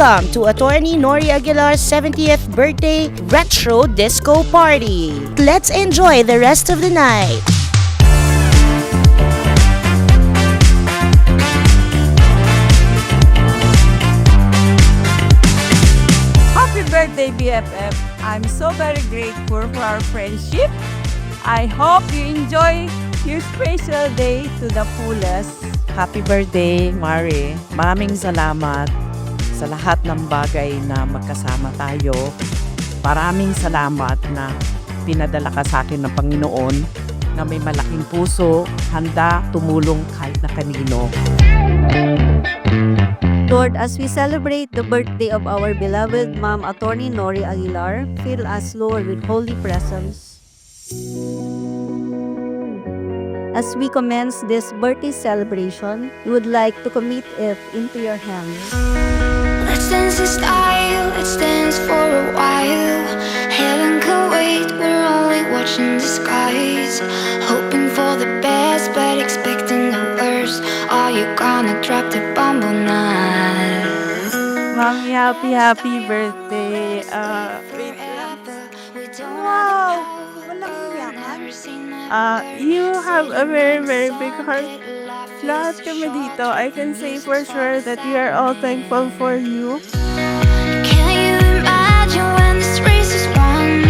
Welcome to Attorney Nori Aguilar's 70th birthday retro disco party. Let's enjoy the rest of the night. Happy birthday, BFF! I'm so very grateful for our friendship. I hope you enjoy your special day to the fullest. Happy birthday, Mari. Maraming salamat sa lahat ng bagay na magkasama tayo. Maraming salamat na pinadala ka sa akin ng Panginoon na may malaking puso, handa tumulong kahit na kanino. Lord, as we celebrate the birthday of our beloved Ma'am Attorney Nori Aguilar, fill us, Lord, with holy presence. As we commence this birthday celebration, we would like to commit it into your hands. Let's dance in style, let's dance for a while. Heaven can wait, we're only watching the skies. Hoping for the best, but expecting the worst. Are you gonna drop the bomb or not? Mami, happy birthday. Wow! Walang iyakan. You have a very big heart. Lahat kami dito, I can say for sure that we are all thankful for you. Can you imagine when this race is won?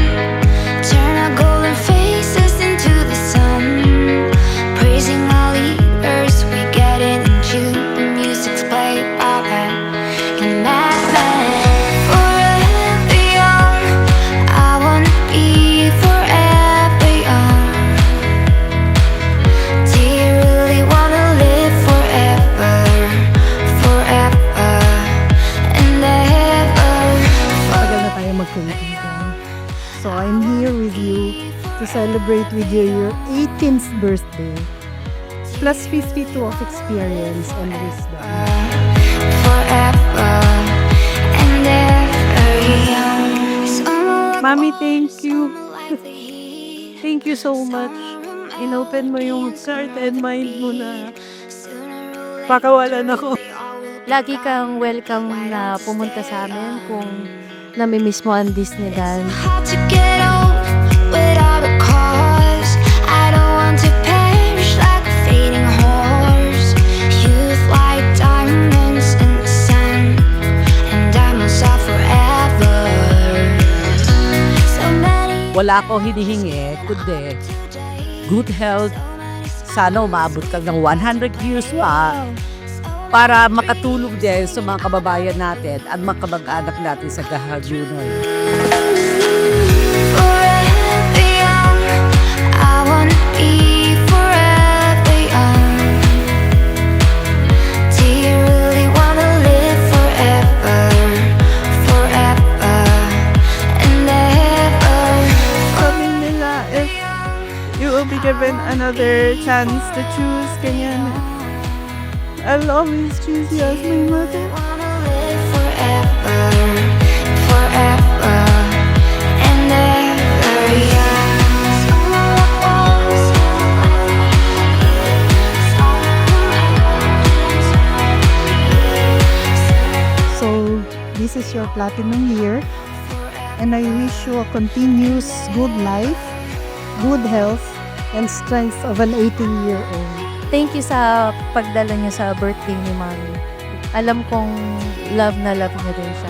Turn our golden faces into the sun. Praising our leaders, we get it in June. The music's played by band and madman. Forever young, I wanna be forever young. Do you really wanna live forever, forever and ever? Tagal na tayo magkaibigan. So I'm here with you to celebrate with you your 18th birthday. Plus 52 of experience and wisdom. Forever and ever young. Mami, thank you. Thank you so much. Inopen mo yung heart and mind mo na pakawalan ako. Lagi kang welcome na pumunta sa amin kung namimiss mo ang Disneyland. Hard to get old without a cause. I don't want to perish like a fading horse. Youth like diamonds in the sun, and diamonds are forever. So many Wala ko hinihingi, kundi good health. Sana umabot ka ng 100 years pa para makatulong din sa mga kababayan natin at mga kamag-anak natin sa Gahajunoy. forever young. I wanna be forever young. Do you really wanna live forever, forever and ever? Sabi nila, if you will be given another chance to choose, ganyan. I'll always choose you as my mother. Wanna live forever, forever and ever young. So this is your platinum year and I wish you a continuous good life, good health, and strength of an 18-year-old. Thank you sa pagdala niyo sa birthday ni Mami. Alam kong love na love niyo din siya.